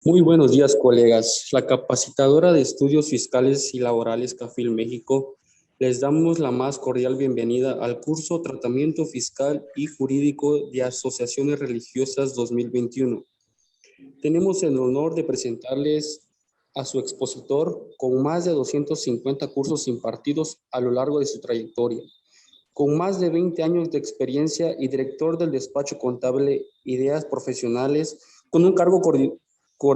Muy buenos días, colegas. La capacitadora de estudios fiscales y laborales CAFIL México, les damos la más cordial bienvenida al curso Tratamiento Fiscal y Jurídico de Asociaciones Religiosas 2021. Tenemos el honor de presentarles a su expositor con más de 250 cursos impartidos a lo largo de su trayectoria, con más de 20 años de experiencia y director del despacho contable Ideas Profesionales, con un cargo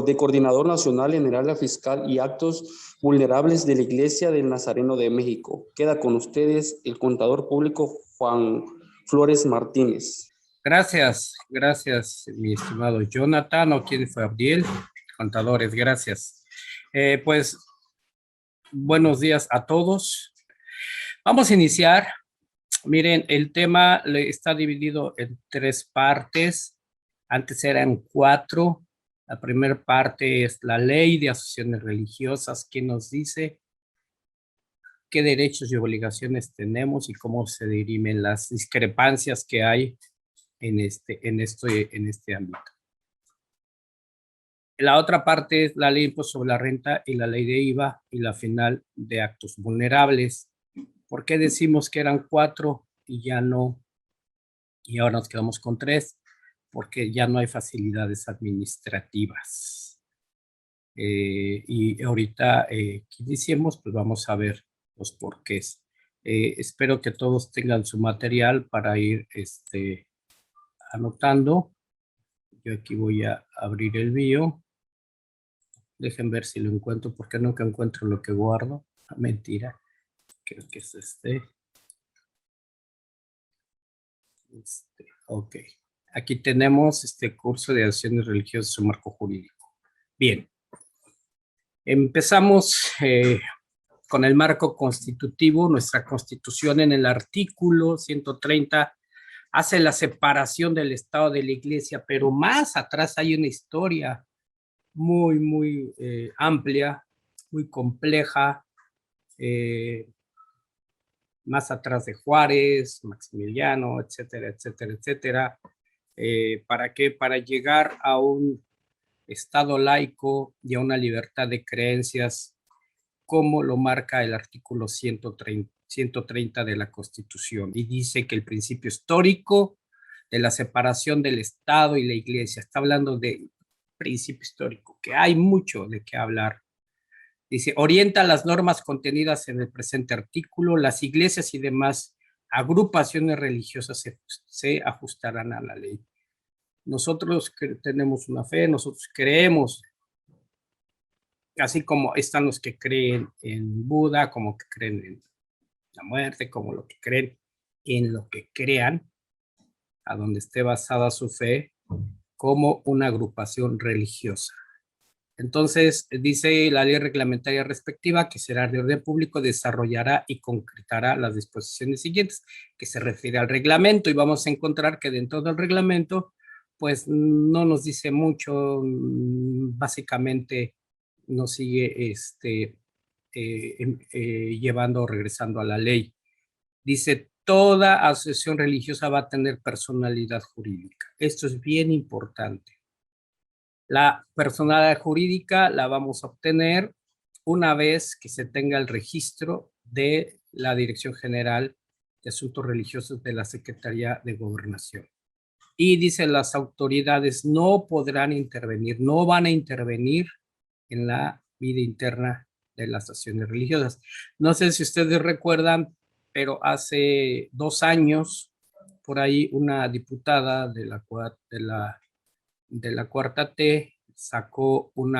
de coordinador nacional en el área fiscal y actos vulnerables de la Iglesia del Nazareno de México. Queda con ustedes el contador público Juan Flores Martínez. Gracias, mi estimado Jonathan, o quien fue Abdiel, contadores, gracias. Pues, buenos días a todos. Vamos a iniciar. Miren, el tema está dividido en 3 partes. Antes eran 4. La primera parte es la ley de asociaciones religiosas, que nos dice qué derechos y obligaciones tenemos y cómo se dirimen las discrepancias que hay en este ámbito. La otra parte es la ley de impuesto sobre la renta y la ley de IVA y la final de actos vulnerables. ¿Por qué decimos que eran 4 y ya no? Y ahora nos quedamos con 3, porque ya no hay facilidades administrativas. Y ahorita, ¿qué decimos? Pues vamos a ver los porqués. Espero que todos tengan su material para ir anotando. Yo aquí voy a abrir el bio. Dejen ver si lo encuentro, porque nunca encuentro lo que guardo. Mentira. Creo que es ok. Aquí tenemos este curso de acciones religiosas en marco jurídico. Bien. Empezamos con el marco constitutivo. Nuestra Constitución, en el artículo 130, hace la separación del Estado de la Iglesia, pero más atrás hay una historia muy amplia, muy compleja, más atrás de Juárez, Maximiliano, etcétera. ¿Para qué? Para llegar a un Estado laico y a una libertad de creencias, como lo marca el artículo 130 de la Constitución, y dice que el principio histórico de la separación del Estado y la Iglesia, está hablando de principio histórico, que hay mucho de qué hablar. Dice, orienta las normas contenidas en el presente artículo. Las iglesias y demás agrupaciones religiosas se ajustarán a la ley. Nosotros tenemos una fe, nosotros creemos, así como están los que creen en Buda, como que creen en la muerte, como los que creen en lo que crean, a donde esté basada su fe, como una agrupación religiosa. Entonces, dice la ley reglamentaria respectiva, que será de orden público, desarrollará y concretará las disposiciones siguientes, que se refiere al reglamento, y vamos a encontrar que dentro del reglamento, pues no nos dice mucho, básicamente nos sigue llevando o regresando a la ley. Dice, toda asociación religiosa va a tener personalidad jurídica. Esto es bien importante. La personalidad jurídica la vamos a obtener una vez que se tenga el registro de la Dirección General de Asuntos Religiosos de la Secretaría de Gobernación. Y dice, las autoridades no podrán intervenir, no van a intervenir en la vida interna de las asociaciones religiosas. No sé si ustedes recuerdan, pero hace 2 años, por ahí, una diputada de la cuarta T sacó un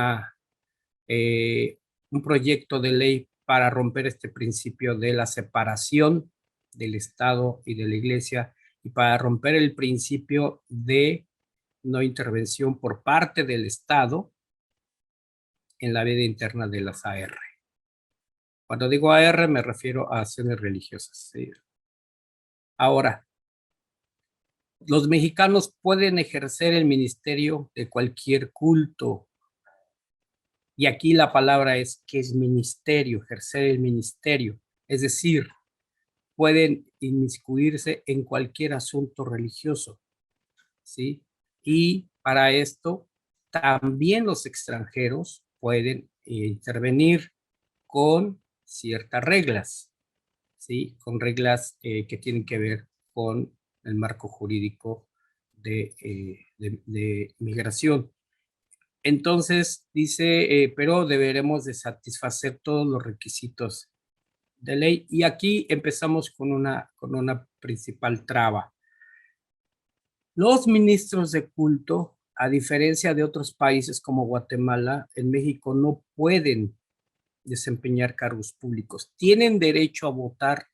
proyecto de ley para romper este principio de la separación del Estado y de la Iglesia, y para romper el principio de no intervención por parte del Estado en la vida interna de las AR. Cuando digo AR me refiero a acciones religiosas, ¿sí? Ahora, los mexicanos pueden ejercer el ministerio de cualquier culto. Y aquí la palabra es, ¿qué es ministerio? Ejercer el ministerio. Es decir, pueden inmiscuirse en cualquier asunto religioso, ¿sí? Y para esto también los extranjeros pueden intervenir con ciertas reglas, ¿sí? Con reglas que tienen que ver con el marco jurídico de migración. Entonces dice, pero deberemos de satisfacer todos los requisitos de ley. Y aquí empezamos con una principal traba. Los ministros de culto, a diferencia de otros países como Guatemala, en México no pueden desempeñar cargos públicos. Tienen derecho a votar,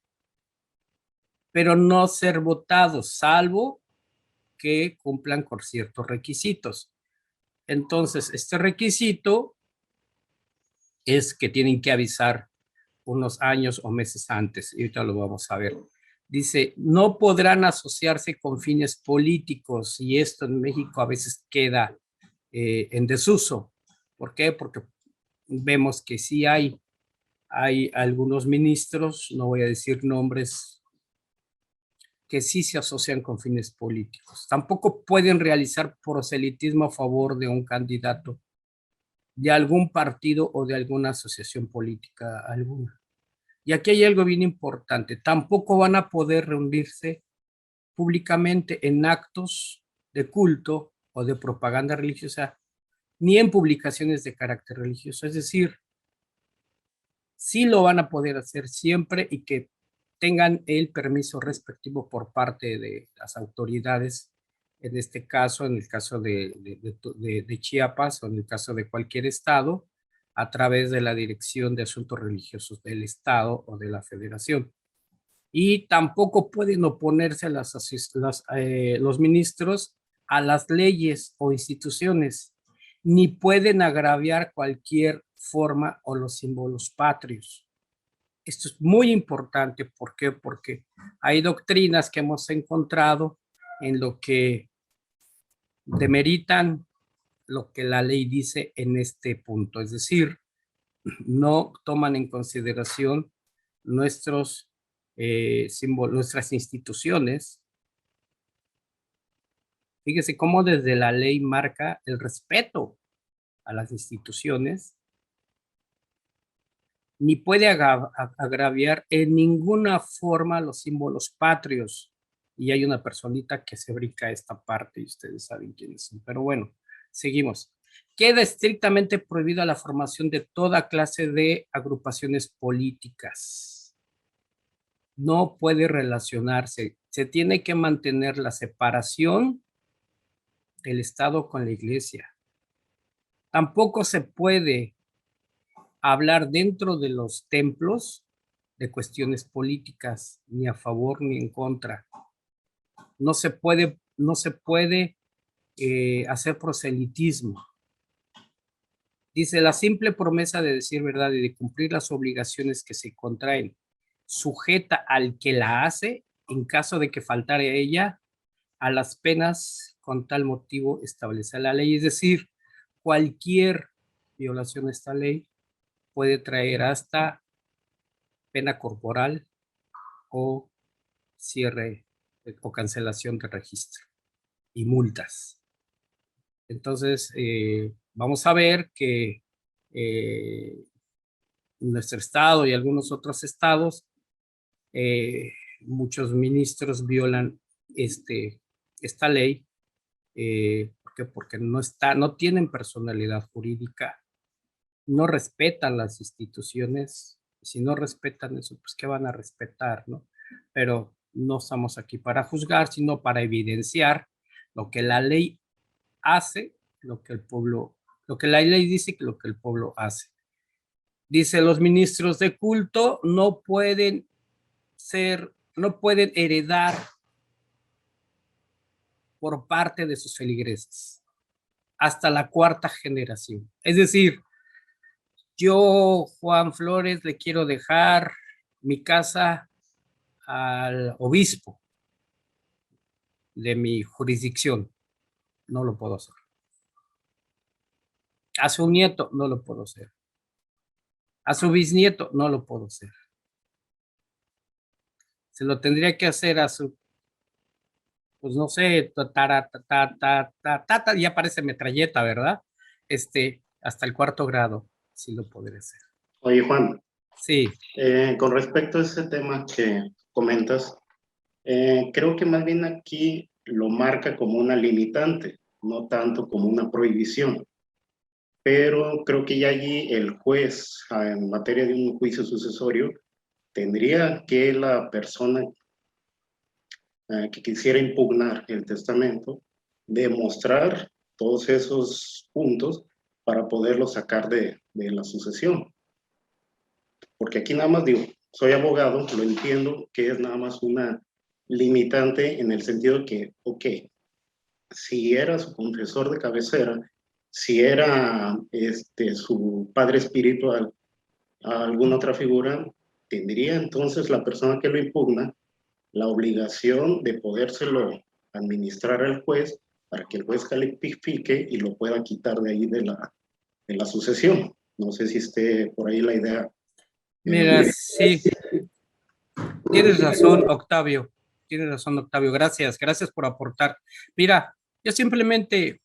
pero no ser votados, salvo que cumplan con ciertos requisitos. Entonces, este requisito es que tienen que avisar unos años o meses antes, y ahorita lo vamos a ver. Dice, no podrán asociarse con fines políticos, y esto en México a veces queda en desuso. ¿Por qué? Porque vemos que sí hay algunos ministros, no voy a decir nombres, que sí se asocian con fines políticos. Tampoco pueden realizar proselitismo a favor de un candidato de algún partido o de alguna asociación política alguna. Y aquí hay algo bien importante, tampoco van a poder reunirse públicamente en actos de culto o de propaganda religiosa, ni en publicaciones de carácter religioso. Es decir, sí lo van a poder hacer siempre y que tengan el permiso respectivo por parte de las autoridades, en este caso, en el caso de Chiapas o en el caso de cualquier estado, a través de la Dirección de Asuntos Religiosos del Estado o de la Federación. Y tampoco pueden oponerse a los ministros a las leyes o instituciones, ni pueden agraviar cualquier forma o los símbolos patrios. Esto es muy importante. ¿Por qué? Porque hay doctrinas que hemos encontrado en lo que demeritan lo que la ley dice en este punto. Es decir, no toman en consideración nuestros símbolos, nuestras instituciones. Fíjese cómo desde la ley marca el respeto a las instituciones, ni puede agraviar en ninguna forma los símbolos patrios. Y hay una personita que se brinca esta parte y ustedes saben quiénes son. Pero bueno, seguimos. Queda estrictamente prohibida la formación de toda clase de agrupaciones políticas. No puede relacionarse. Se tiene que mantener la separación del Estado con la Iglesia. Tampoco se puede hablar dentro de los templos de cuestiones políticas, ni a favor ni en contra. No se puede hacer proselitismo. Dice, la simple promesa de decir verdad y de cumplir las obligaciones que se contraen, sujeta al que la hace, en caso de que faltare a ella, a las penas con tal motivo establece la ley. Es decir, cualquier violación de esta ley puede traer hasta pena corporal o cierre o cancelación de registro y multas. Entonces, vamos a ver que nuestro estado y algunos otros estados, muchos ministros violan esta ley porque no tienen personalidad jurídica, no respetan las instituciones. Si no respetan eso, pues ¿qué van a respetar, no? Pero no estamos aquí para juzgar, sino para evidenciar lo que la ley hace, lo que la ley dice y lo que el pueblo hace. Dice, los ministros de culto no pueden heredar por parte de sus feligreses hasta la cuarta generación. Es decir, yo, Juan Flores, le quiero dejar mi casa al obispo de mi jurisdicción. No lo puedo hacer. A su nieto, no lo puedo hacer. A su bisnieto, no lo puedo hacer. Se lo tendría que hacer a su, pues no sé, ya parece metralleta, ¿verdad? hasta el 4º grado, sí lo podré hacer. Oye, Juan, Sí. Con respecto a ese tema que comentas, creo que más bien aquí lo marca como una limitante, no tanto como una prohibición. Pero creo que ya allí el juez, en materia de un juicio sucesorio, tendría que la persona que quisiera impugnar el testamento demostrar todos esos puntos para poderlo sacar de la sucesión. Porque aquí nada más digo, soy abogado, lo entiendo que es nada más una limitante en el sentido que, ok, si era su confesor de cabecera, si era su padre espiritual, alguna otra figura, tendría entonces la persona que lo impugna la obligación de podérselo administrar al juez para que el juez califique y lo pueda quitar de ahí de la sucesión. No sé si esté por ahí la idea. Mira, sí, tienes razón, Octavio. Tienes razón, Octavio. Gracias, gracias por aportar. Mira, yo simplemente,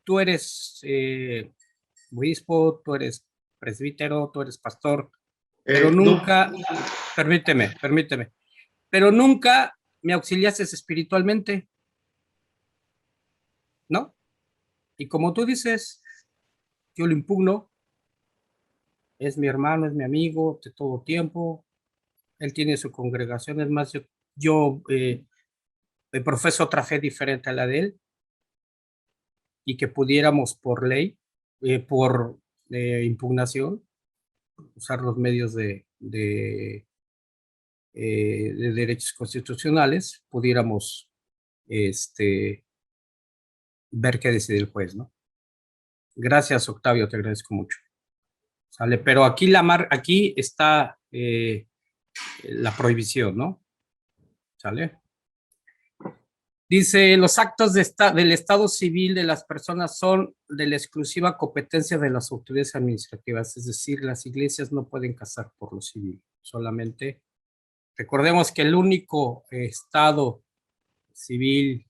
tú eres obispo, tú eres presbítero, tú eres pastor, pero nunca, No. permíteme, pero nunca me auxiliaste espiritualmente, ¿no? Y como tú dices, yo lo impugno, es mi hermano, es mi amigo de todo tiempo, él tiene su congregación, es más, yo profeso otra fe diferente a la de él, y que pudiéramos por ley, por impugnación, usar los medios de derechos constitucionales, pudiéramos ver qué decide el juez, ¿no? Gracias, Octavio, te agradezco mucho. ¿Sale? Pero aquí está la prohibición, ¿no? ¿Sale? Dice, los actos del Estado civil de las personas son de la exclusiva competencia de las autoridades administrativas, es decir, las iglesias no pueden casar por lo civil, solamente recordemos que el único Estado civil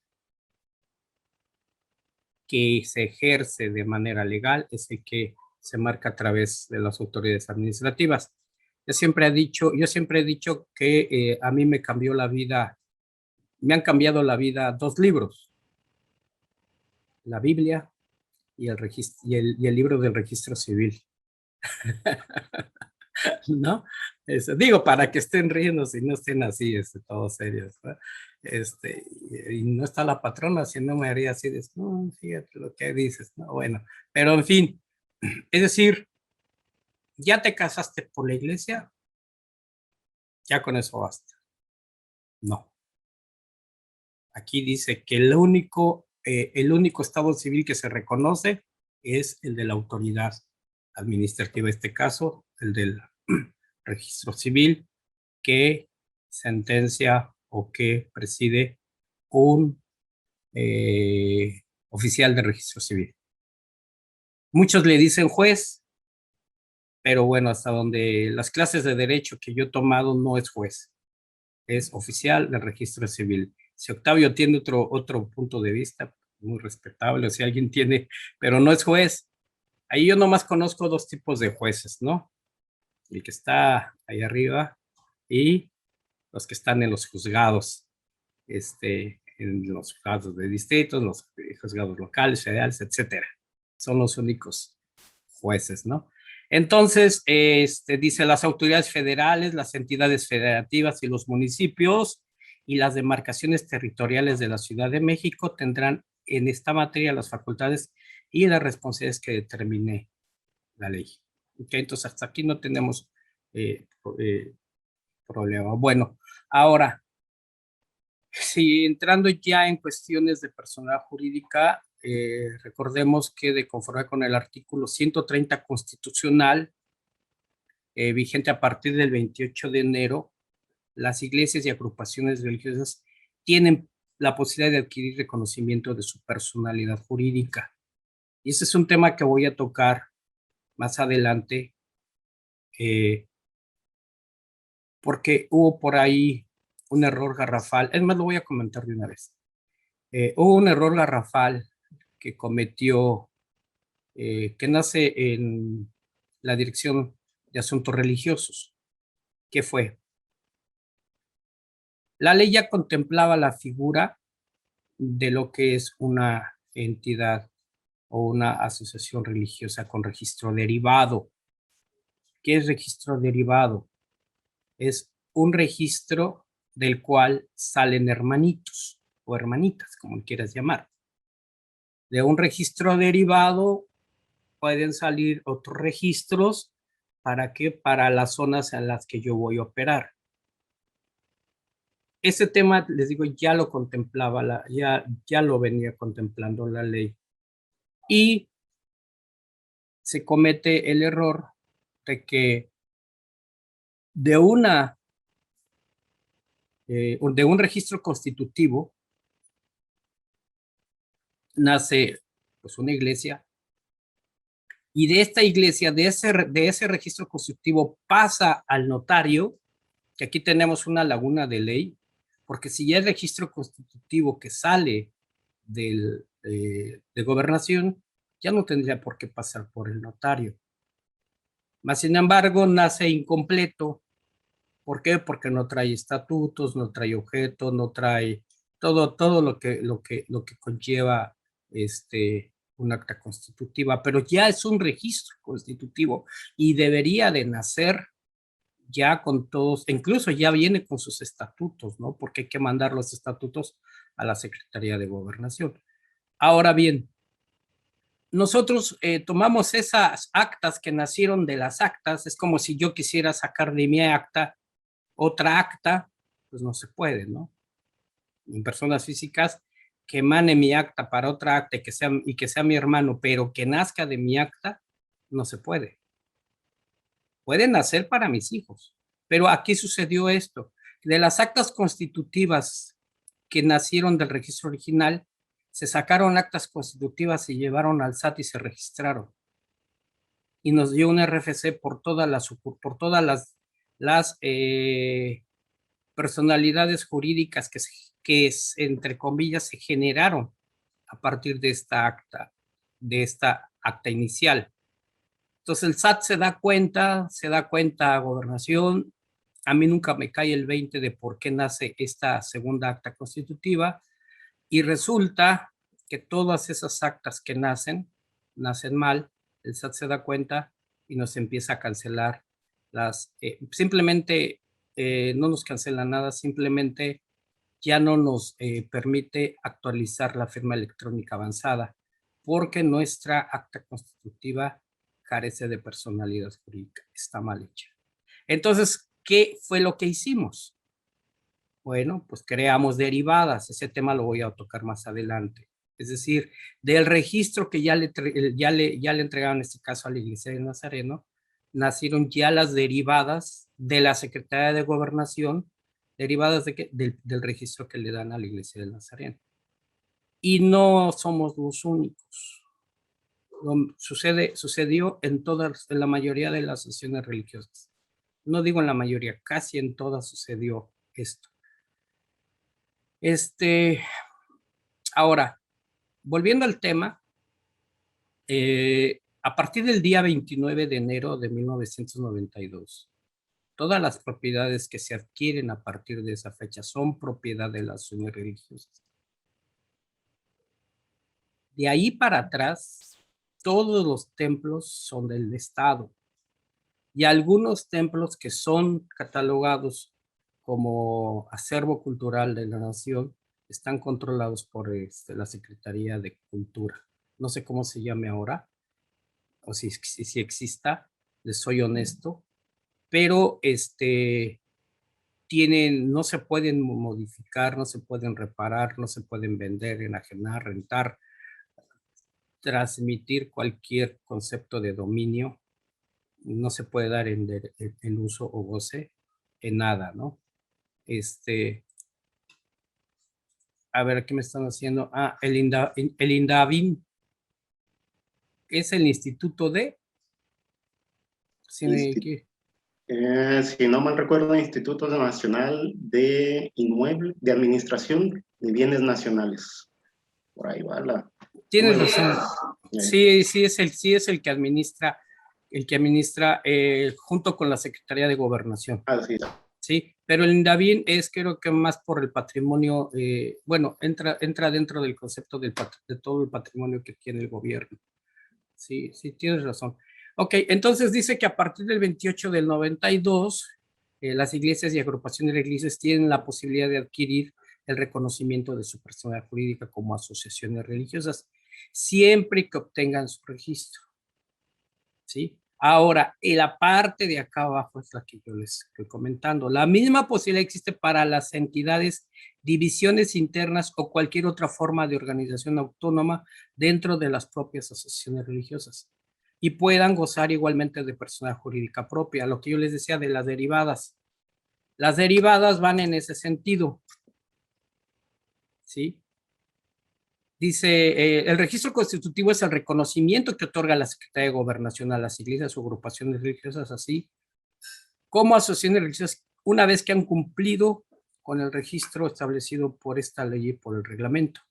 que se ejerce de manera legal es el que se marca a través de las autoridades administrativas. Yo siempre he dicho que a mí me cambió la vida, me han cambiado la vida 2 libros, la Biblia y el libro del registro civil. ¿No? Digo, para que estén riendo, si no estén así, todos serios, ¿no? Y no está la patrona, si no me haría así, no, fíjate lo que dices, ¿no? Bueno, pero en fin, es decir, ya te casaste por la iglesia, ya con eso basta. No. Aquí dice que el único estado civil que se reconoce es el de la autoridad administrativa, en este caso, el del registro civil, que sentencia o que preside un oficial de registro civil. Muchos le dicen juez, pero bueno, hasta donde las clases de derecho que yo he tomado no es juez, es oficial del registro civil. Si Octavio tiene otro punto de vista, muy respetable, o si alguien tiene, pero no es juez. Ahí yo nomás conozco 2 tipos de jueces, ¿no? El que está ahí arriba y los que están en los juzgados, en los juzgados de distritos, los juzgados locales, federales, etcétera. Son los únicos jueces, ¿no? Entonces, dice las autoridades federales, las entidades federativas y los municipios y las demarcaciones territoriales de la Ciudad de México tendrán en esta materia las facultades y las responsabilidades que determine la ley. Okay, entonces, hasta aquí no tenemos problema. Bueno, ahora, si entrando ya en cuestiones de personalidad jurídica, recordemos que de conforme con el artículo 130 constitucional, vigente a partir del 28 de enero, las iglesias y agrupaciones religiosas tienen la posibilidad de adquirir reconocimiento de su personalidad jurídica. Y ese es un tema que voy a tocar más adelante, porque hubo por ahí un error garrafal. Es más, lo voy a comentar de una vez. Hubo un error garrafal que cometió que nace en la Dirección de Asuntos Religiosos. ¿Qué fue? La ley ya contemplaba la figura de lo que es una entidad o una asociación religiosa con registro derivado. ¿Qué es registro derivado? Es un registro del cual salen hermanitos o hermanitas, como quieras llamar. De un registro derivado pueden salir otros registros. ¿Para qué? Para las zonas en las que yo voy a operar. Ese tema, les digo, ya lo contemplaba, ya lo venía contemplando la ley. Y se comete el error de que de un registro constitutivo nace pues una iglesia, y de esta iglesia, de ese registro constitutivo pasa al notario, que aquí tenemos una laguna de ley, porque si ya el registro constitutivo que sale de gobernación, ya no tendría por qué pasar por el notario. Mas, sin embargo, nace incompleto. ¿Por qué? Porque no trae estatutos, no trae objetos, no trae todo lo que conlleva un acta constitutiva, pero ya es un registro constitutivo y debería de nacer ya con todos, incluso ya viene con sus estatutos, ¿no? Porque hay que mandar los estatutos a la Secretaría de Gobernación. Ahora bien, nosotros tomamos esas actas que nacieron de las actas. Es como si yo quisiera sacar de mi acta otra acta, pues no se puede, ¿no? En personas físicas, que emane mi acta para otra acta y que sea mi hermano, pero que nazca de mi acta, no se puede. Puede nacer para mis hijos, pero aquí sucedió esto. De las actas constitutivas que nacieron del registro original, se sacaron actas constitutivas, se llevaron al SAT y se registraron. Y nos dio un RFC por todas las personalidades jurídicas que entre comillas se generaron a partir de esta acta inicial. Entonces el SAT se da cuenta a Gobernación. A mí nunca me cae el 20 de por qué nace esta segunda acta constitutiva, y resulta que todas esas actas que nacen mal. El SAT se da cuenta y nos empieza a cancelar simplemente no nos cancela nada, simplemente ya no nos permite actualizar la firma electrónica avanzada, porque nuestra acta constitutiva carece de personalidad jurídica, está mal hecha. Entonces, ¿qué fue lo que hicimos? Bueno, pues creamos derivadas. Ese tema lo voy a tocar más adelante. Es decir, del registro que ya le entregaron en este caso a la Iglesia de Nazareno, nacieron ya las derivadas de la Secretaría de Gobernación, derivadas del registro que le dan a la Iglesia de Nazareno. Y no somos los únicos. Sucedió en la mayoría de las asociaciones religiosas. No digo en la mayoría, casi en todas sucedió esto. Ahora, volviendo al tema, a partir del día 29 de enero de 1992, todas las propiedades que se adquieren a partir de esa fecha son propiedad de las asociaciones religiosas. De ahí para atrás, todos los templos son del Estado, y algunos templos que son catalogados como acervo cultural de la nación están controlados por la Secretaría de Cultura. No sé cómo se llame ahora, o si exista, les soy honesto, pero no se pueden modificar, no se pueden reparar, no se pueden vender, enajenar, rentar, transmitir cualquier concepto de dominio. No se puede dar en uso o goce en nada, ¿no? A ver, ¿qué me están haciendo? El INDAVIN es el Instituto de... Si no mal recuerdo, Instituto Nacional de Administración de Bienes Nacionales. Por ahí va la... Tienes razón. Sí, sí es el que administra junto con la Secretaría de Gobernación. Así es. Sí, pero el INDAVIN es creo que más por el patrimonio, bueno, entra dentro del concepto de todo el patrimonio que tiene el gobierno. Sí, sí, tienes razón. Ok, entonces dice que a partir del 28 del 92, las iglesias y agrupaciones religiosas tienen la posibilidad de adquirir el reconocimiento de su personalidad jurídica como asociaciones religiosas, siempre que obtengan su registro. ¿Sí? Ahora, y la parte de acá abajo es la que yo les estoy comentando. La misma posibilidad existe para las entidades, divisiones internas o cualquier otra forma de organización autónoma dentro de las propias asociaciones religiosas y puedan gozar igualmente de personalidad jurídica propia, lo que yo les decía de las derivadas. Las derivadas van en ese sentido, ¿sí? Dice, el registro constitutivo es el reconocimiento que otorga la Secretaría de Gobernación a las iglesias o agrupaciones religiosas, así como asociaciones religiosas, una vez que han cumplido con el registro establecido por esta ley y por el reglamento.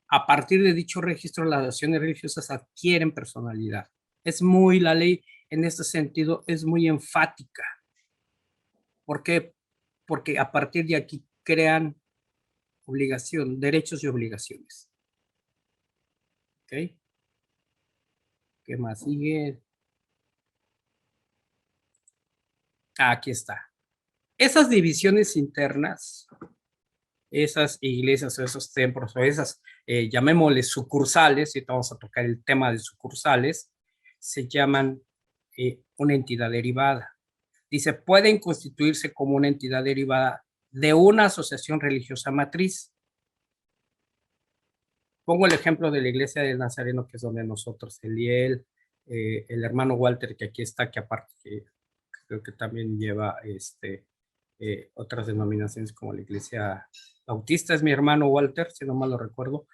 A partir de dicho registro, las asociaciones religiosas adquieren personalidad. La ley en este sentido es muy enfática. ¿Por qué? Porque a partir de aquí crean derechos y obligaciones. ¿Ok? ¿Qué más sigue? Aquí está. Esas divisiones internas, esas iglesias o esos templos o esas, llamémosles sucursales, y vamos a tocar el tema de sucursales, se llaman una entidad derivada. Dice, pueden constituirse como una entidad derivada de una asociación religiosa matriz. Pongo el ejemplo de la iglesia del Nazareno, que es donde nosotros, Eliel, el hermano Walter, que aquí está, que aparte creo que también lleva otras denominaciones como la iglesia bautista, es mi hermano Walter, si no mal lo recuerdo.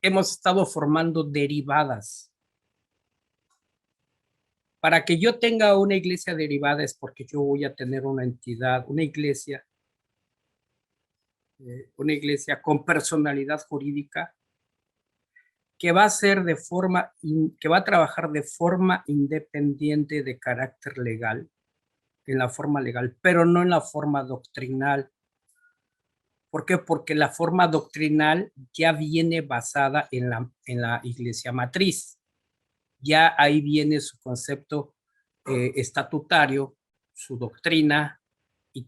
Hemos estado formando derivadas. Para que yo tenga una iglesia derivada es porque yo voy a tener una entidad, una iglesia con personalidad jurídica que va a ser que va a trabajar de forma independiente de carácter legal, en la forma legal, pero no en la forma doctrinal. ¿Por qué? Porque la forma doctrinal ya viene basada en la iglesia matriz. Ya ahí viene su concepto estatutario, su doctrina y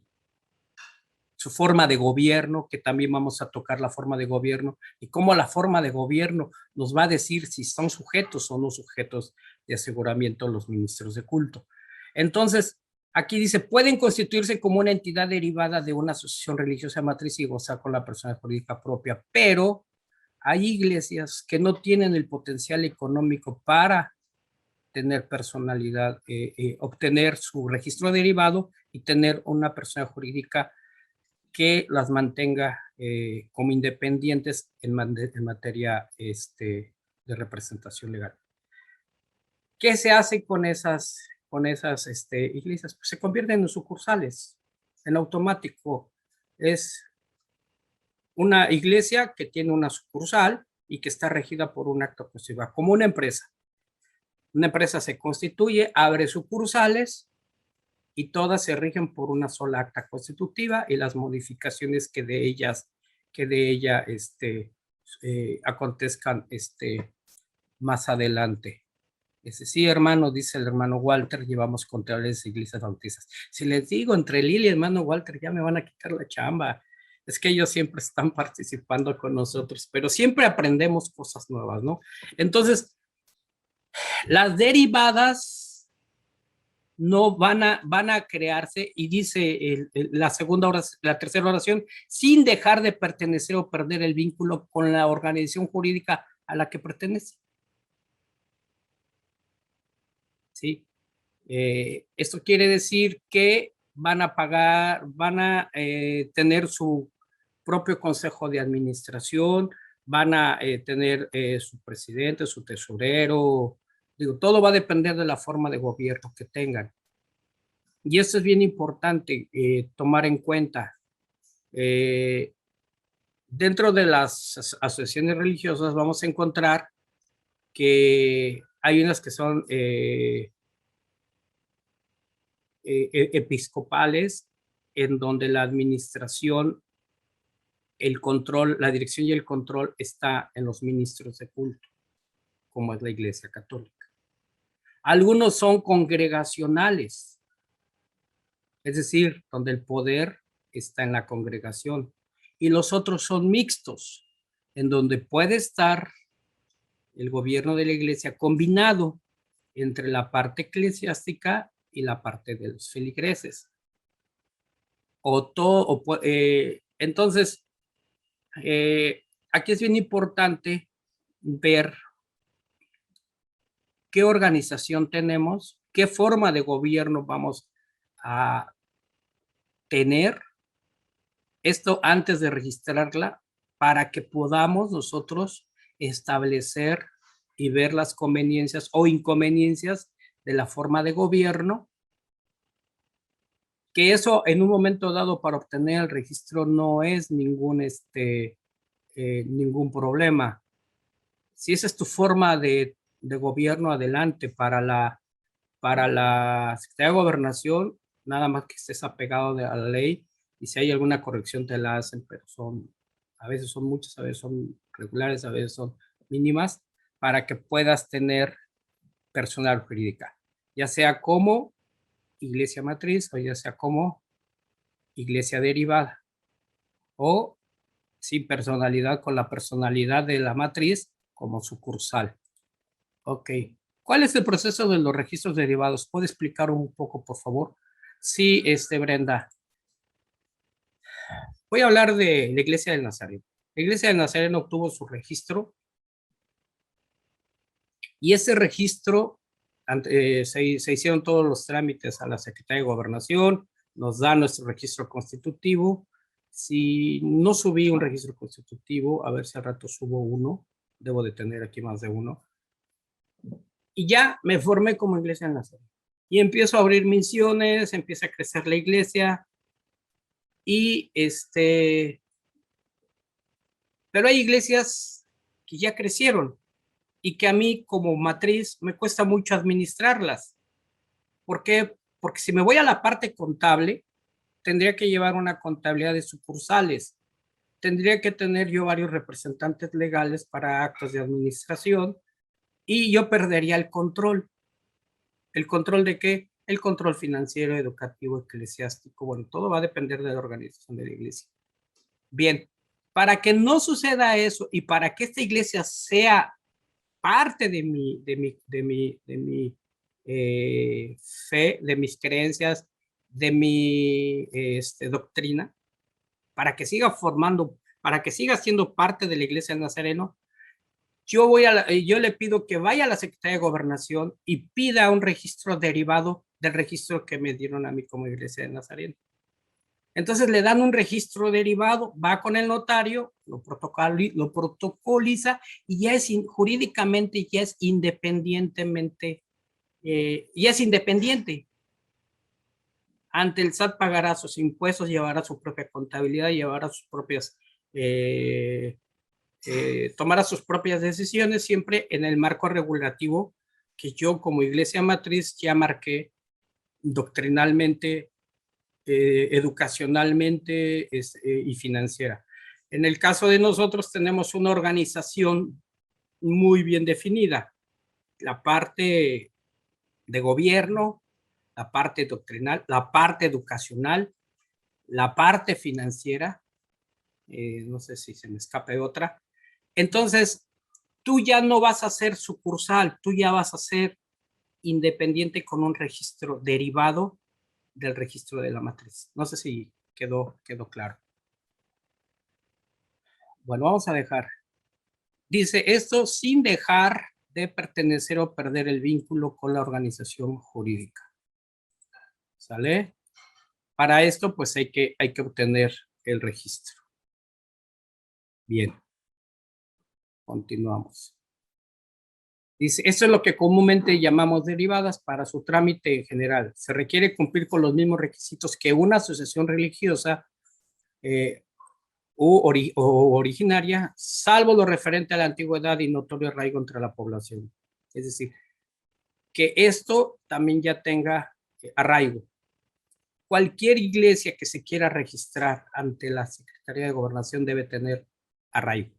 su forma de gobierno, que también vamos a tocar la forma de gobierno y cómo la forma de gobierno nos va a decir si son sujetos o no sujetos de aseguramiento los ministros de culto. Entonces, aquí dice, pueden constituirse como una entidad derivada de una asociación religiosa matriz y gozar con la persona jurídica propia, pero hay iglesias que no tienen el potencial económico para tener personalidad, obtener su registro derivado y tener una persona jurídica que las mantenga como independientes en materia de representación legal. ¿Qué se hace con esas iglesias? Pues se convierten en sucursales, en automático. Es una iglesia que tiene una sucursal y que está regida por un acto constitutivo, como una empresa. Una empresa se constituye, abre sucursales y todas se rigen por una sola acta constitutiva y las modificaciones que de ella acontezcan más adelante. Sí, hermano, dice el hermano Walter, llevamos contables iglesias bautistas. Si les digo entre Lili y el hermano Walter, ya me van a quitar la chamba. Es que ellos siempre están participando con nosotros, pero siempre aprendemos cosas nuevas, ¿no? Entonces, las derivadas no van a crearse, y dice la tercera oración, sin dejar de pertenecer o perder el vínculo con la organización jurídica a la que pertenece. ¿Sí? Esto quiere decir que van a tener su propio consejo de administración, van a tener su presidente, su tesorero, digo, todo va a depender de la forma de gobierno que tengan. Y esto es bien importante tomar en cuenta. dentro de las asociaciones religiosas vamos a encontrar que hay unas que son episcopales, en donde la administración, el control, la dirección y el control está en los ministros de culto, como es la Iglesia Católica. Algunos son congregacionales, es decir, donde el poder está en la congregación, y los otros son mixtos, en donde puede estar el gobierno de la iglesia combinado entre la parte eclesiástica y la parte de los feligreses. Entonces, aquí es bien importante ver qué organización tenemos, qué forma de gobierno vamos a tener, esto antes de registrarla, para que podamos nosotros establecer y ver las conveniencias o inconveniencias de la forma de gobierno, que eso en un momento dado para obtener el registro no es ningún problema. Si esa es tu forma de gobierno, adelante. Para la Secretaría de Gobernación, nada más que estés apegado a la ley, y si hay alguna corrección te la hacen, pero a veces son muchas, a veces son regulares, a veces son mínimas, para que puedas tener personal jurídica, ya sea como iglesia matriz o ya sea como iglesia derivada, o sin personalidad, con la personalidad de la matriz como sucursal. Ok. ¿Cuál es el proceso de los registros derivados? ¿Puede explicar un poco, por favor? Sí, Brenda. Voy a hablar de la Iglesia del Nazareno. La Iglesia del Nazareno obtuvo su registro, y ese registro se hicieron todos los trámites a la Secretaría de Gobernación, nos da nuestro registro constitutivo. Si no subí un registro constitutivo, a ver si al rato subo uno, debo de tener aquí más de uno. Y ya me formé como Iglesia del Nazareno. Y empiezo a abrir misiones, empieza a crecer la iglesia, y pero hay iglesias que ya crecieron y que a mí como matriz me cuesta mucho administrarlas. ¿Por qué? Porque si me voy a la parte contable, tendría que llevar una contabilidad de sucursales. Tendría que tener yo varios representantes legales para actos de administración, y yo perdería el control. ¿El control de qué? El control financiero, educativo, eclesiástico. Bueno, todo va a depender de la organización de la iglesia. Bien, para que no suceda eso y para que esta iglesia sea parte de mi fe, de mis creencias, de mi doctrina, para que siga formando, para que siga siendo parte de la Iglesia del Nazareno, yo le pido que vaya a la Secretaría de Gobernación y pida un registro derivado del registro que me dieron a mí como Iglesia del Nazareno. Entonces le dan un registro derivado, va con el notario, lo protocoliza, y ya es jurídicamente, ya es independientemente, ya es independiente. Ante el SAT pagará sus impuestos, llevará su propia contabilidad, llevará sus propias, tomará sus propias decisiones, siempre en el marco regulativo que yo como iglesia matriz ya marqué doctrinalmente, educacionalmente y financiera. En el caso de nosotros tenemos una organización muy bien definida. La parte de gobierno, la parte doctrinal, la parte educacional, la parte financiera, no sé si se me escape otra. Entonces, tú ya no vas a ser sucursal, tú ya vas a ser independiente con un registro derivado del registro de la matriz. No sé si quedó claro. Bueno, vamos a dejar. Dice esto sin dejar de pertenecer o perder el vínculo con la organización jurídica. ¿Sale? Para esto, pues hay que obtener el registro. Bien. Continuamos. Dice, esto es lo que comúnmente llamamos derivadas. Para su trámite en general, se requiere cumplir con los mismos requisitos que una asociación religiosa o originaria, salvo lo referente a la antigüedad y notorio arraigo entre la población. Es decir, que esto también ya tenga arraigo. Cualquier iglesia que se quiera registrar ante la Secretaría de Gobernación debe tener arraigo.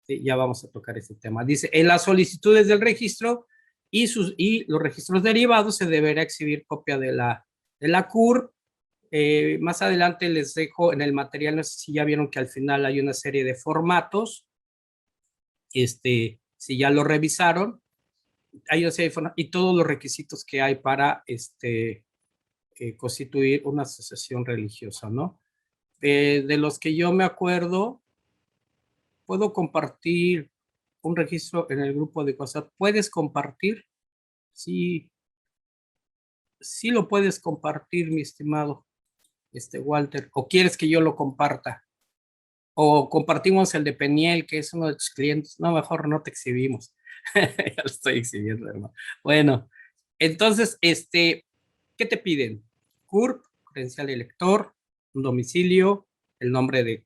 Sí, ya vamos a tocar ese tema. Dice, en las solicitudes del registro y los registros derivados se deberá exhibir copia de la CURP. Más adelante les dejo en el material, no sé si ya vieron que al final hay una serie de formatos. Si ya lo revisaron, hay una serie de formatos y todos los requisitos que hay para constituir una asociación religiosa, ¿no? De los que yo me acuerdo, puedo compartir un registro en el grupo de WhatsApp. ¿Puedes compartir? Sí, sí lo puedes compartir, mi estimado Walter. ¿O quieres que yo lo comparta? O compartimos el de Peniel, que es uno de tus clientes. No, mejor no te exhibimos. Ya lo estoy exhibiendo, hermano. Bueno, entonces, ¿qué te piden? CURP, credencial de elector, un domicilio, el nombre de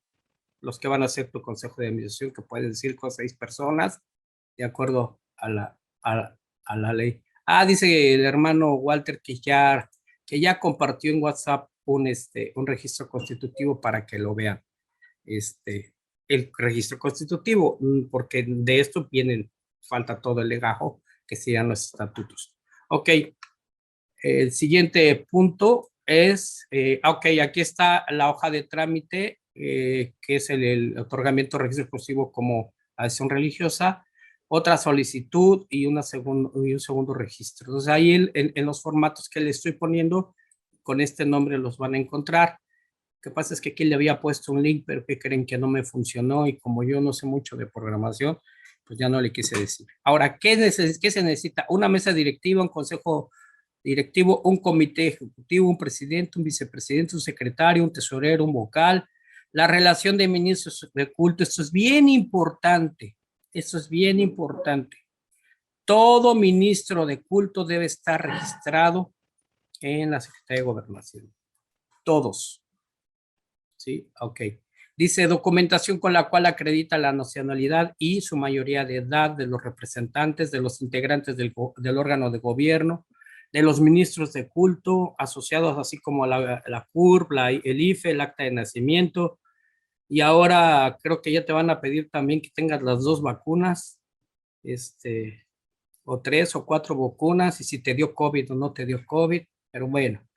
los que van a ser tu consejo de administración, que pueden decir con 6 personas, de acuerdo a la ley. Dice el hermano Walter que ya compartió en WhatsApp un registro constitutivo para que lo vean. El registro constitutivo, porque de esto falta todo el legajo, que serían los estatutos. Ok, el siguiente punto es, aquí está la hoja de trámite, que es el otorgamiento de registro exclusivo como adhesión religiosa, otra solicitud y un segundo registro. Entonces ahí en los formatos que le estoy poniendo, con este nombre los van a encontrar. Lo que pasa es que aquí le había puesto un link, pero que creen que no me funcionó y como yo no sé mucho de programación, pues ya no le quise decir. Ahora, ¿qué se necesita? Una mesa directiva, un consejo directivo, un comité ejecutivo, un presidente, un vicepresidente, un secretario, un tesorero, un vocal, la relación de ministros de culto. Esto es bien importante. Esto es bien importante. Todo ministro de culto debe estar registrado en la Secretaría de Gobernación. Todos. ¿Sí? Ok. Dice documentación con la cual acredita la nacionalidad y su mayoría de edad de los representantes, de los integrantes del órgano de gobierno, de los ministros de culto asociados, así como la CURP, el IFE, el acta de nacimiento. Y ahora creo que ya te van a pedir también que tengas las 2 vacunas, o 3 o 4 vacunas, y si te dio COVID o no te dio COVID, pero bueno.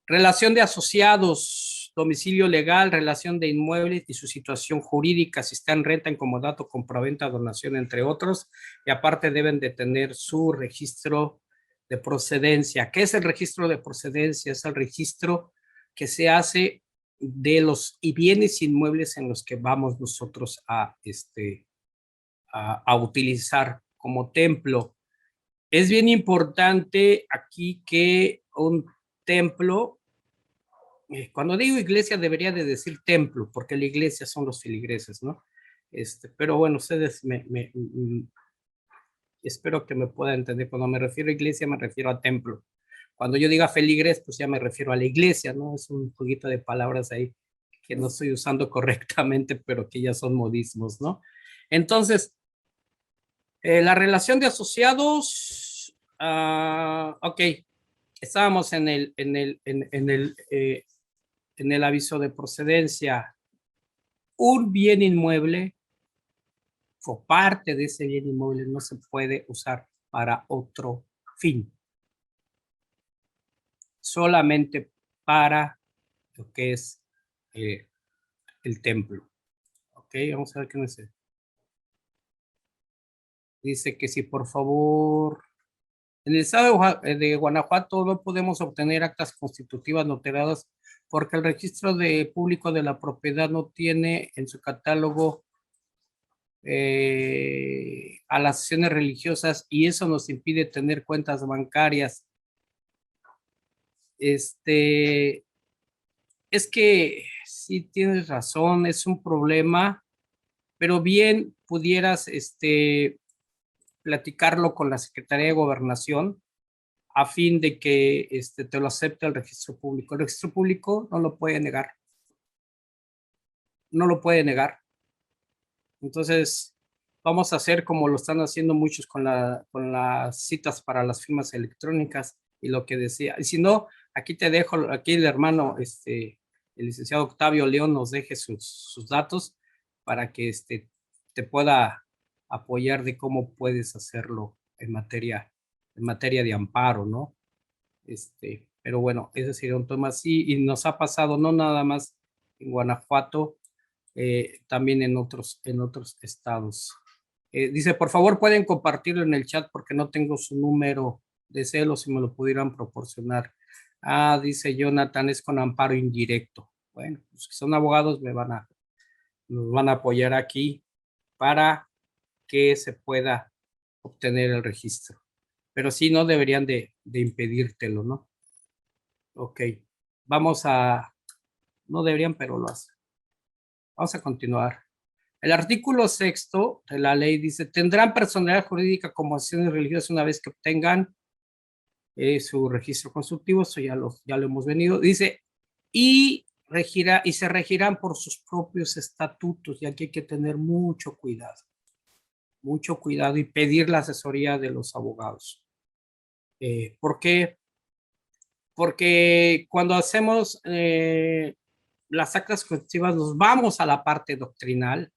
Relación de asociados, domicilio legal, relación de inmuebles y su situación jurídica, si está en renta, en comodato, compraventa, donación, entre otros, y aparte deben de tener su registro de procedencia. ¿Qué es el registro de procedencia? Es el registro que se hace de los bienes inmuebles en los que vamos nosotros a utilizar como templo. Es bien importante aquí que un templo, cuando digo iglesia debería de decir templo, porque la iglesia son los feligreses, ¿no? Pero bueno, ustedes espero que me puedan entender. Cuando me refiero a iglesia me refiero a templo. Cuando yo diga feligres, pues ya me refiero a la iglesia, ¿no? Es un jueguito de palabras ahí que no estoy usando correctamente, pero que ya son modismos, ¿no? Entonces, la relación de asociados, ok, estábamos en el aviso de procedencia. Un bien inmueble o parte de ese bien inmueble no se puede usar para otro fin, solamente para lo que es el templo. Ok, vamos a ver qué nos dice. Dice que si por favor, en el estado de Guanajuato no podemos obtener actas constitutivas notariadas porque el registro público de la propiedad no tiene en su catálogo a las acciones religiosas y eso nos impide tener cuentas bancarias. Es que sí tienes razón, es un problema, pero bien pudieras platicarlo con la Secretaría de Gobernación a fin de que te lo acepte el registro público. El registro público no lo puede negar. no lo puede negar. Entonces, vamos a hacer como lo están haciendo muchos con las citas para las firmas electrónicas y lo que decía. Y si no, aquí te dejo, aquí el hermano, el licenciado Octavio León nos deje sus datos para que te pueda apoyar de cómo puedes hacerlo en materia de amparo, ¿no? Pero bueno, ese sería un tema así, y nos ha pasado no nada más en Guanajuato, también en otros estados. Dice, por favor, pueden compartirlo en el chat porque no tengo su número de celo, si me lo pudieran proporcionar. Ah, dice Jonathan, es con amparo indirecto. Bueno, los que son abogados nos van a apoyar aquí para que se pueda obtener el registro. Pero sí, no deberían de impedírtelo, ¿no? Ok, no deberían, pero lo hacen. Vamos a continuar. El artículo 6º de la ley dice, tendrán personalidad jurídica como asociaciones religiosas una vez que obtengan su registro consultivo, eso ya lo hemos venido. Dice, y se regirán por sus propios estatutos, y aquí hay que tener mucho cuidado y pedir la asesoría de los abogados. ¿Por qué? Porque cuando hacemos las actas constitutivas nos vamos a la parte doctrinal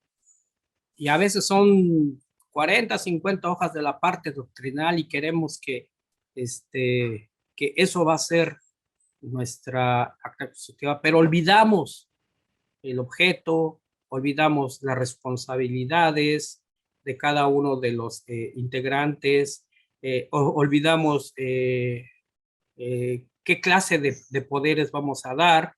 y a veces son 40, 50 hojas de la parte doctrinal y queremos que eso va a ser nuestra acta constitutiva, pero olvidamos el objeto, olvidamos las responsabilidades de cada uno de los integrantes, olvidamos qué clase de poderes vamos a dar,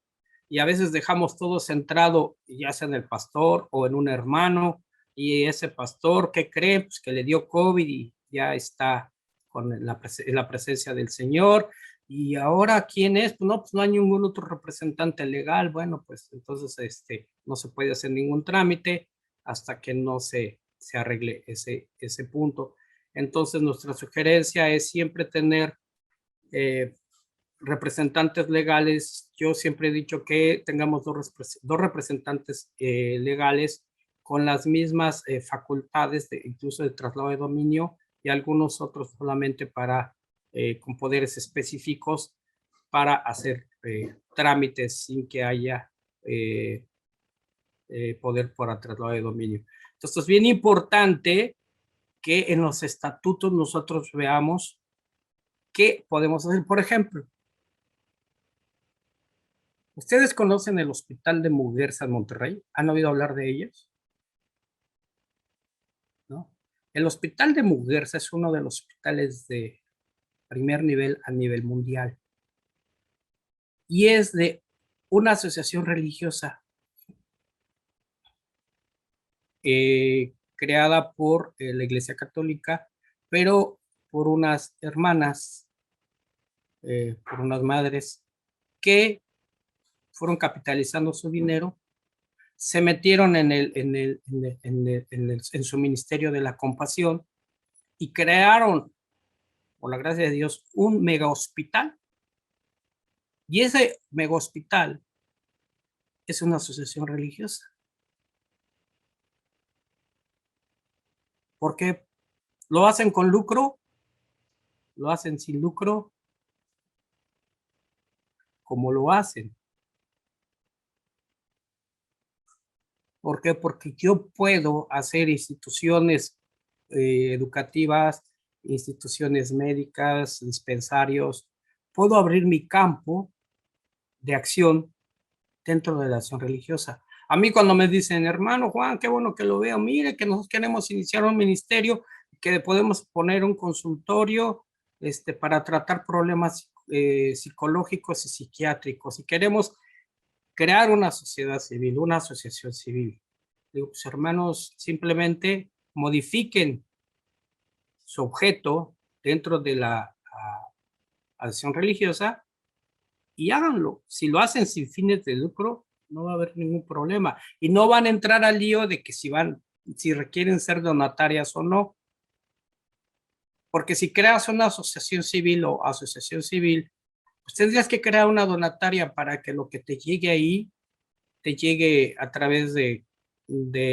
y a veces dejamos todo centrado ya sea en el pastor o en un hermano, y ese pastor, ¿qué cree? Pues que le dio COVID y ya está con la presencia del Señor. Y ahora, ¿quién es? Pues no hay ningún otro representante legal. Bueno, pues entonces no se puede hacer ningún trámite hasta que no se arregle ese punto. Entonces, nuestra sugerencia es siempre tener representantes legales. Yo siempre he dicho que tengamos dos representantes legales con las mismas facultades, incluso de traslado de dominio, y algunos otros solamente con poderes específicos para hacer trámites sin que haya poder por traslado de dominio. Entonces es bien importante que en los estatutos nosotros veamos qué podemos hacer. Por ejemplo, ¿ustedes conocen el Hospital de Muguerza en Monterrey? ¿Han oído hablar de ellos? ¿No? El Hospital de Muguerza es uno de los hospitales de primer nivel a nivel mundial y es de una asociación religiosa creada por la Iglesia Católica, pero por unas hermanas, por unas madres que fueron capitalizando su dinero, se metieron en su ministerio de la compasión y crearon, por la gracia de Dios, un mega hospital. Y ese mega hospital es una asociación religiosa. ¿Por qué? ¿Lo hacen con lucro? ¿Lo hacen sin lucro? ¿Cómo lo hacen? ¿Por qué? Porque yo puedo hacer instituciones educativas, instituciones médicas, dispensarios. Puedo abrir mi campo de acción dentro de la acción religiosa. A mí cuando me dicen, hermano Juan, qué bueno que lo veo, mire que nosotros queremos iniciar un ministerio, que podemos poner un consultorio para tratar problemas psicológicos y psiquiátricos, y queremos crear una sociedad civil, una asociación civil. Digo, pues, hermanos, simplemente modifiquen su objeto dentro de la acción religiosa y háganlo. Si lo hacen sin fines de lucro, no va a haber ningún problema. Y no van a entrar al lío de que si requieren ser donatarias o no. Porque si creas una asociación civil o asociación civil, pues tendrías que crear una donataria para que lo que te llegue ahí te llegue a través de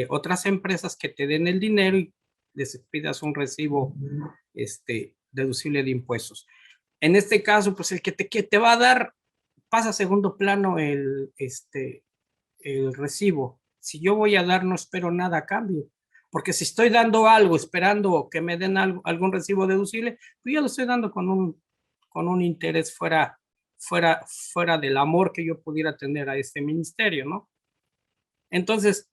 otras empresas que te den el dinero y les pidas un recibo deducible de impuestos. En este caso, pues el que te va a dar pasa a segundo plano el recibo. Si yo voy a dar, no espero nada a cambio. Porque si estoy dando algo, esperando que me den algún recibo deducible, pues yo lo estoy dando con un interés fuera del amor que yo pudiera tener a este ministerio, ¿no? Entonces,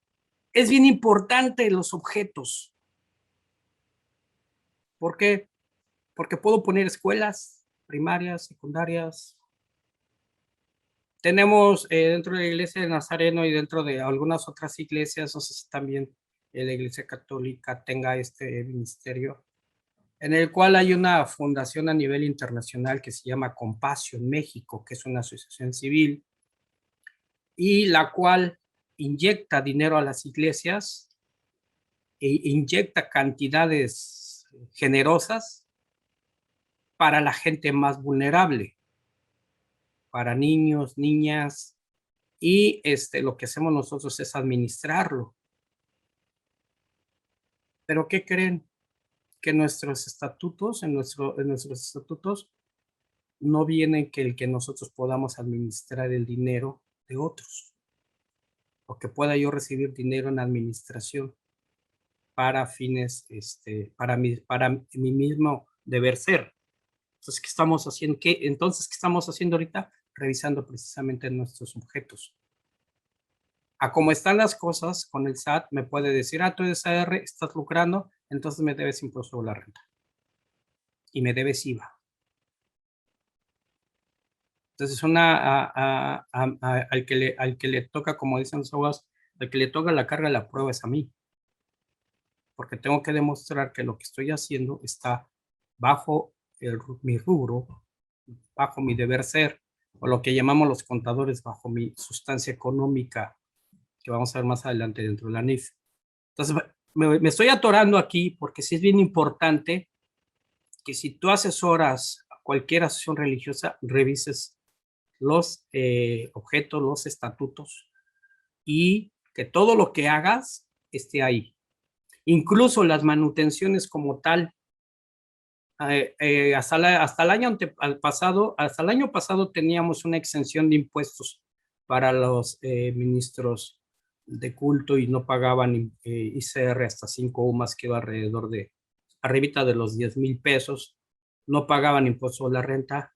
es bien importante los objetos. ¿Por qué? Porque puedo poner escuelas primarias, secundarias. Tenemos dentro de la iglesia de Nazareno y dentro de algunas otras iglesias, no sé si también la iglesia católica tenga este ministerio, en el cual hay una fundación a nivel internacional que se llama Compasión México, que es una asociación civil, y la cual inyecta dinero a las iglesias e inyecta cantidades generosas para la gente más vulnerable, para niños, niñas, y lo que hacemos nosotros es administrarlo. ¿Pero qué creen? Que nuestros estatutos, en nuestros estatutos, no viene que el que nosotros podamos administrar el dinero de otros, o que pueda yo recibir dinero en administración para fines, para mi mismo deber ser. Entonces, ¿qué estamos haciendo? ¿Qué estamos haciendo ahorita? Revisando precisamente nuestros objetos. A cómo están las cosas con el SAT, me puede decir, tú eres AR, estás lucrando, entonces me debes impuesto sobre la renta. Y me debes IVA. Entonces, al que le toca, como dicen los abogados, al que le toca la carga de la prueba es a mí. Porque tengo que demostrar que lo que estoy haciendo está bajo mi rubro, bajo mi deber ser, o lo que llamamos los contadores, bajo mi sustancia económica, que vamos a ver más adelante dentro de la NIF. Entonces, me estoy atorando aquí porque sí es bien importante que si tú asesoras a cualquier asociación religiosa, revises los objetos, los estatutos, y que todo lo que hagas esté ahí. Incluso las manutenciones como tal. Hasta el año pasado teníamos una exención de impuestos para los ministros de culto y no pagaban ICR hasta 5 UMAS, que iba alrededor de arribita de los 10,000 pesos. No pagaban impuesto a la renta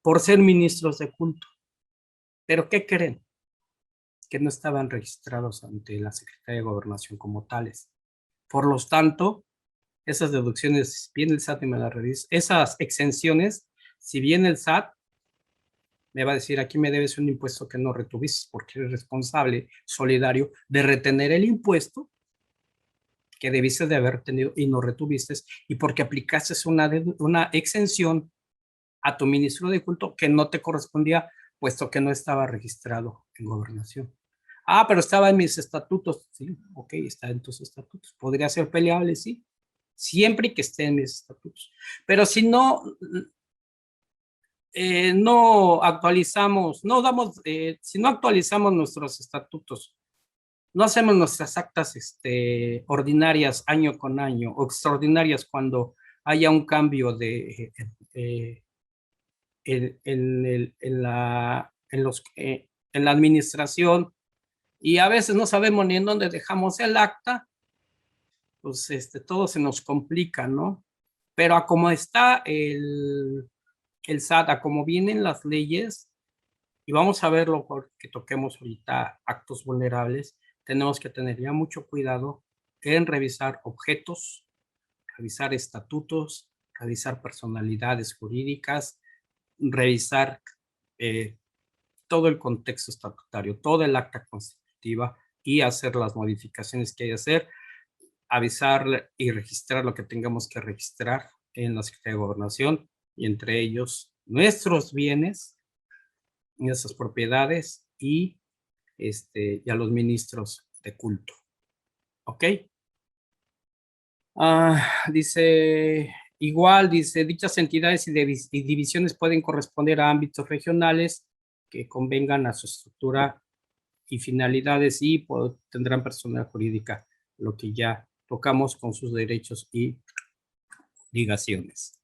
por ser ministros de culto. ¿Pero qué creen? Que no estaban registrados ante la Secretaría de Gobernación como tales. Por lo tanto, esas deducciones, bien el SAT y me las revisa, esas exenciones, si bien el SAT me va a decir, aquí me debes un impuesto que no retuviste porque eres responsable, solidario, de retener el impuesto que debiste de haber tenido y no retuviste, y porque aplicaste una exención a tu ministro de culto que no te correspondía, puesto que no estaba registrado en gobernación. Pero estaba en mis estatutos. Sí, ok, está en tus estatutos. ¿Podría ser peleable? Sí. Siempre que esté en mis estatutos. Pero si no, no actualizamos, si no actualizamos nuestros estatutos, no hacemos nuestras actas ordinarias año con año, o extraordinarias cuando haya un cambio en la administración, y a veces no sabemos ni en dónde dejamos el acta, pues todo se nos complica, ¿no? Pero a como está el SAT, a como vienen las leyes, y vamos a verlo porque toquemos ahorita actos vulnerables, tenemos que tener ya mucho cuidado en revisar objetos, revisar estatutos, revisar personalidades jurídicas, revisar todo el contexto estatutario, toda el acta constitutiva, y hacer las modificaciones que hay que hacer, avisar y registrar lo que tengamos que registrar en la Secretaría de Gobernación, y entre ellos nuestros bienes, nuestras propiedades y a los ministros de culto. ¿Ok? Dice, dichas entidades y divisiones pueden corresponder a ámbitos regionales que convengan a su estructura y finalidades y tendrán personalidad jurídica, lo que ya tocamos con sus derechos y obligaciones.